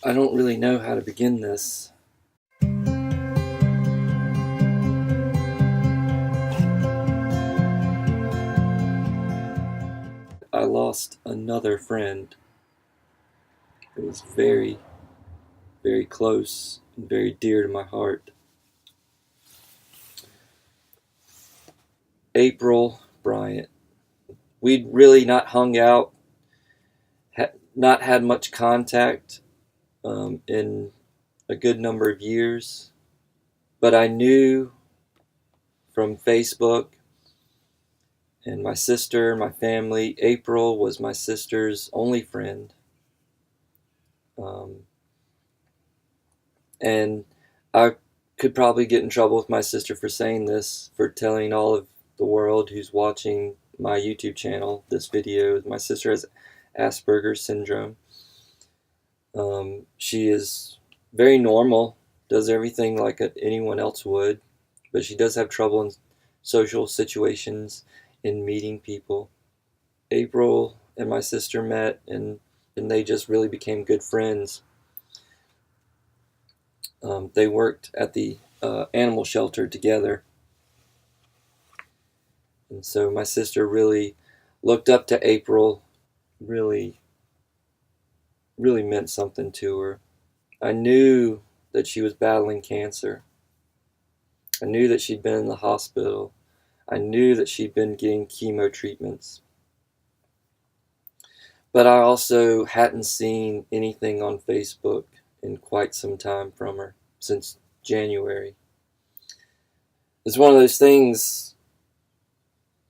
I don't really know how to begin this. I lost another friend who was very, very close and very dear to my heart. April Bryant. We'd really not hung out, not had much contact in a good number of years, but I knew from Facebook and my sister, my family, April was my sister's only friend. Um, and I could probably get in trouble with my sister for saying this, for telling all of the world who's watching my YouTube channel this video. My sister has Asperger's syndrome. She is very normal, does everything like anyone else would, but she does have trouble in social situations, in meeting people. April and my sister met, and they just really became good friends. They worked at the animal shelter together. And so my sister really looked up to April, really, really meant something to her. I knew that she was battling cancer. I knew that she'd been in the hospital. I knew that she'd been getting chemo treatments. But I also hadn't seen anything on Facebook in quite some time from her, since January. It's one of those things,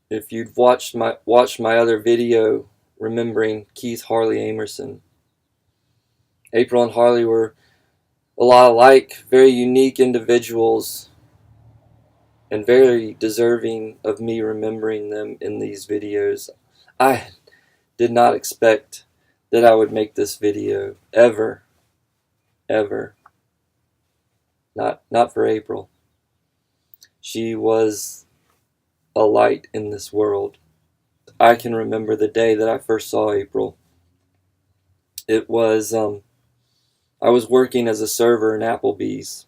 if you'd watched my other video remembering Keith Harley Amerson, April and Harley were a lot alike, very unique individuals, and very deserving of me remembering them in these videos. I did not expect that I would make this video, ever, ever. Not for April. She was a light in this world. I can remember the day that I first saw April. It was, I was working as a server in Applebee's.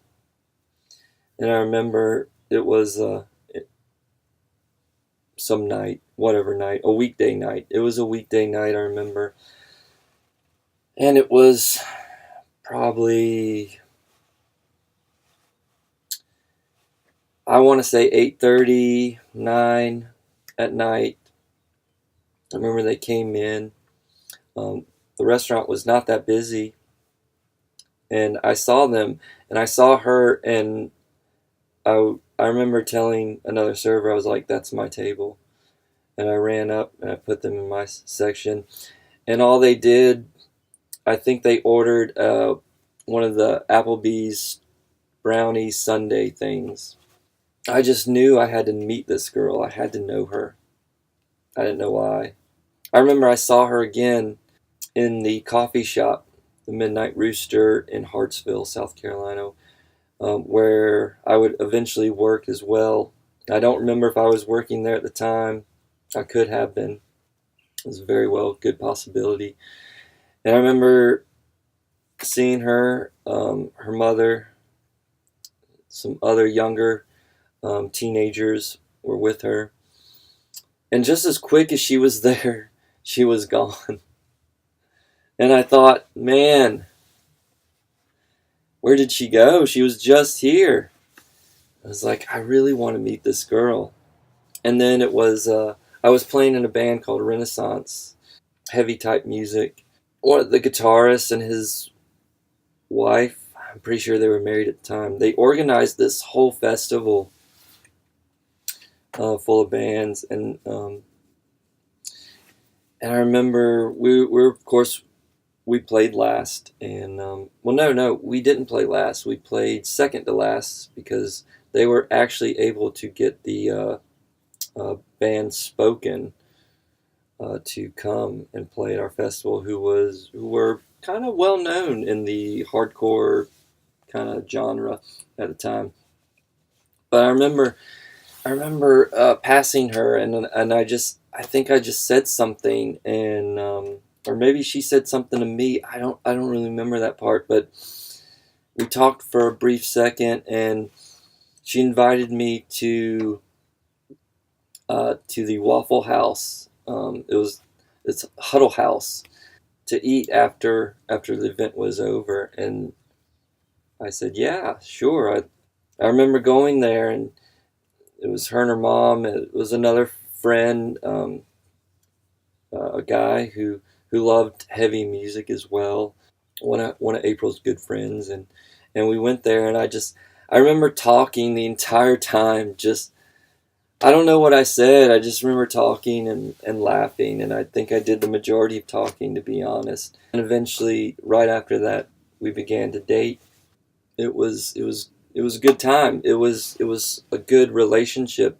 And I remember it was some night, whatever night, a weekday night. It was a weekday night, I remember. And it was probably, I want to say 8:30, 9 at night. I remember they came in. The restaurant was not that busy. And I saw them, and I saw her, and I remember telling another server, I was like, that's my table. And I ran up and I put them in my section. And all they did, I think they ordered one of the Applebee's brownie sundae things. I just knew I had to meet this girl. I had to know her. I didn't know why. I remember I saw her again in the coffee shop, the Midnight Rooster in Hartsville, South Carolina, where I would eventually work as well. I don't remember if I was working there at the time. I could have been. It was a very well good possibility. And I remember seeing her, her mother, some other younger teenagers were with her. And just as quick as she was there, she was gone. And I thought, man, where did she go? She was just here. I was like, I really want to meet this girl. And then it was, I was playing in a band called Renaissance, heavy type music. The guitarist and his wife, I'm pretty sure they were married at the time, they organized this whole festival full of bands. And I remember we were, of course, we played last. And, well, no, we didn't play last. We played second to last because they were actually able to get the band Spoken to come and play at our festival, who were kind of well known in the hardcore kind of genre at the time. But I remember passing her, and I think I just said something, and or maybe she said something to me. I don't really remember that part, but we talked for a brief second, and she invited me to the Waffle House. It's Huddle House to eat after the event was over, and I said, "Yeah, sure." I remember going there, and it was her and her mom. And it was another friend, a guy who loved heavy music as well. One of April's good friends, and we went there, and I remember talking the entire time. Just I don't know what I said. I just remember talking and laughing, and I think I did the majority of talking, to be honest. And eventually, right after that, we began to date. It was a good time. It was a good relationship.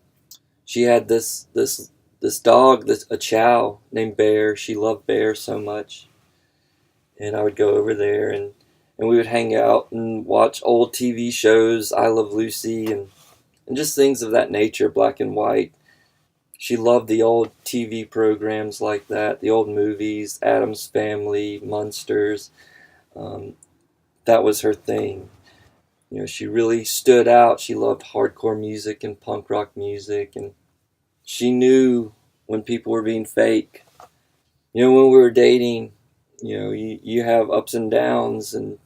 She had this dog, a chow named Bear. She loved Bear so much, and I would go over there, and we would hang out and watch old TV shows, I Love Lucy, and just things of that nature, black and white. She loved the old TV programs like that, the old movies, Addams Family, Munsters. Um, that was her thing. She really stood out. She loved hardcore music and punk rock music, and she knew when people were being fake. When we were dating, you have ups and downs, and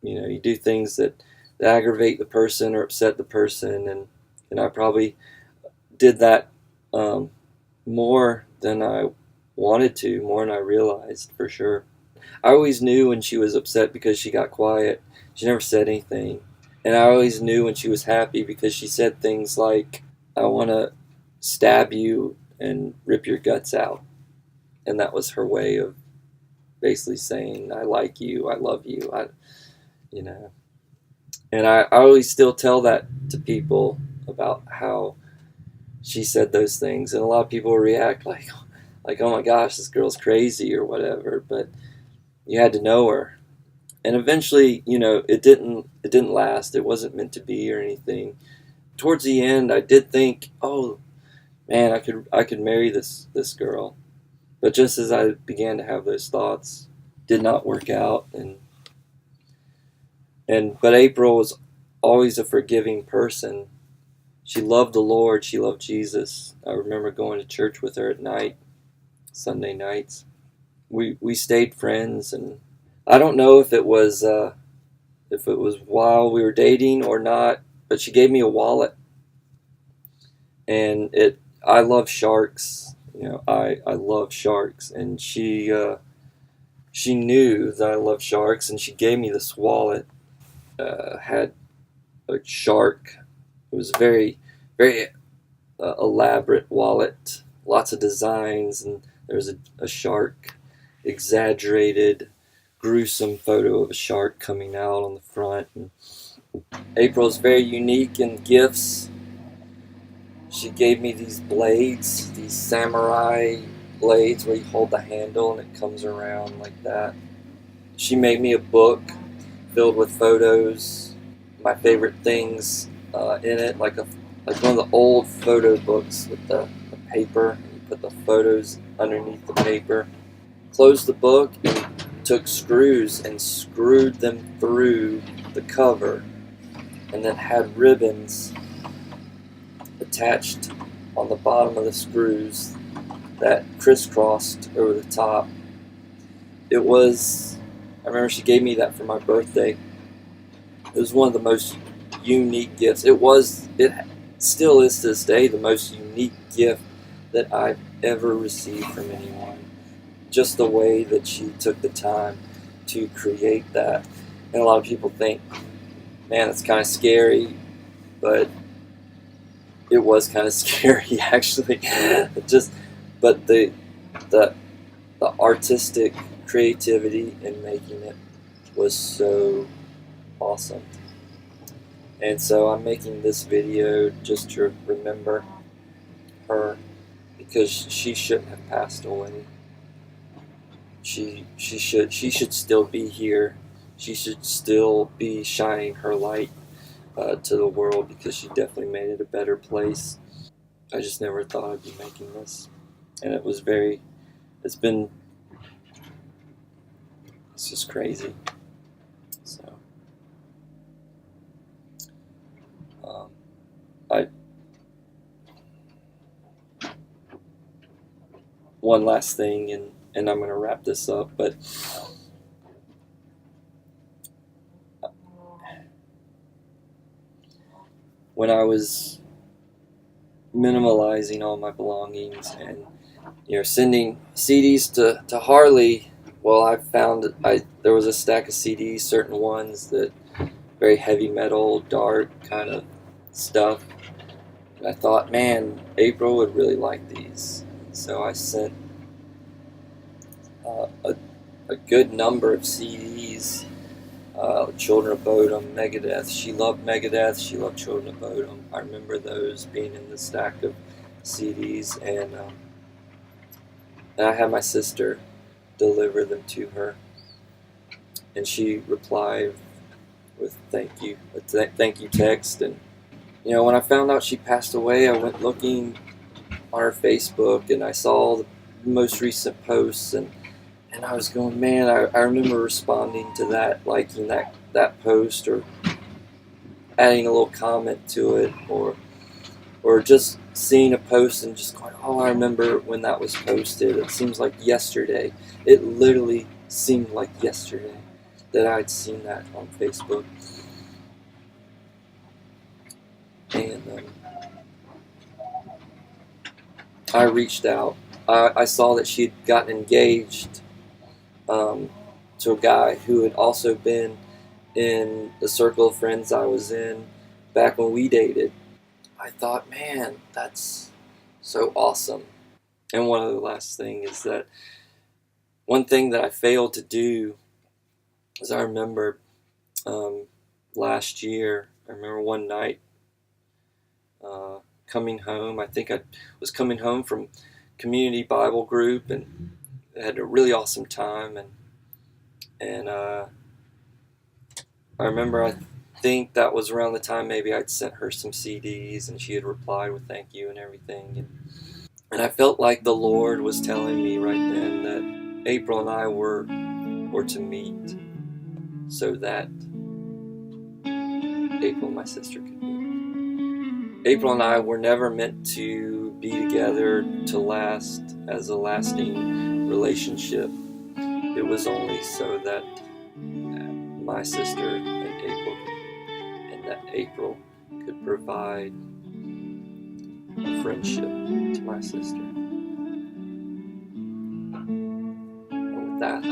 you do things that aggravate the person or upset the person, and I probably did that um, more than I wanted to, more than I realized, for sure. I always knew when she was upset because she got quiet. She never said anything. And I always knew when she was happy because she said things like, "I want to stab you and rip your guts out." And that was her way of basically saying, "I like you, I love you." You know. And I always still tell that to people about how she said those things. And a lot of people react like, "Oh my gosh, this girl's crazy," or whatever. But you had to know her. And eventually, it didn't last. It wasn't meant to be or anything. Towards the end, I did think, "Oh man, I could marry this girl." But just as I began to have those thoughts, did not work out. But April was always a forgiving person. She loved the Lord. She loved Jesus. I remember going to church with her at night, Sunday nights. We stayed friends, and I don't know if it was while we were dating or not, but she gave me a wallet, and I love sharks. I love sharks, and she knew that I love sharks, and she gave me this wallet. Had a shark. It was very, very elaborate wallet, lots of designs, and there was a shark, exaggerated, gruesome photo of a shark coming out on the front. And April's very unique in gifts. She gave me these blades, these samurai blades where you hold the handle and it comes around like that. She made me a book filled with photos, my favorite things in it, like one of the old photo books with the paper. And you put the photos underneath the paper. Closed the book and took screws and screwed them through the cover, and then had ribbons attached on the bottom of the screws that crisscrossed over the top. I remember she gave me that for my birthday. It was one of the most unique gifts. It still is to this day the most unique gift that I've ever received from anyone. Just the way that she took the time to create that. And a lot of people think, man, it's kind of scary, but it was kind of scary actually. Just, but the the artistic creativity in making it was so awesome. And so I'm making this video just to remember her, because she shouldn't have passed away. She should still be here. She should still be shining her light to the world, because she definitely made it a better place. I just never thought I'd be making this, and it's been It's just crazy. So, I one last thing, and I'm going to wrap this up. But when I was minimalizing all my belongings and sending CDs to Harley, well, I found there was a stack of CDs, certain ones that very heavy metal, dark kind of stuff. And I thought, man, April would really like these. So I sent a good number of CDs. Children of Bodom, Megadeth. She loved Megadeth. She loved Children of Bodom. I remember those being in the stack of CDs, and I had my sister deliver them to her, and she replied with thank you text. And when I found out she passed away, I went looking on her Facebook, and I saw the most recent posts, and I was going, man, I remember responding to that, liking that post, or adding a little comment to it, or just seeing a post and just going, oh, I remember when that was posted. It seems like yesterday. It literally seemed like yesterday that I'd seen that on Facebook. And I reached out. I saw that she'd gotten engaged to a guy who had also been in the circle of friends I was in back when we dated. I thought, man, that's so awesome. And one of the last thing is that one thing that I failed to do is I remember last year, I remember one night coming home. I think I was coming home from community Bible group and had a really awesome time. And I remember I think that was around the time maybe I'd sent her some CDs and she had replied with thank you and everything. And I felt like the Lord was telling me right then that April and I were to meet so that April, my sister, could meet. April and I were never meant to be together to last as a lasting relationship. It was only so that my sister and that April could provide a friendship to my sister. And with that,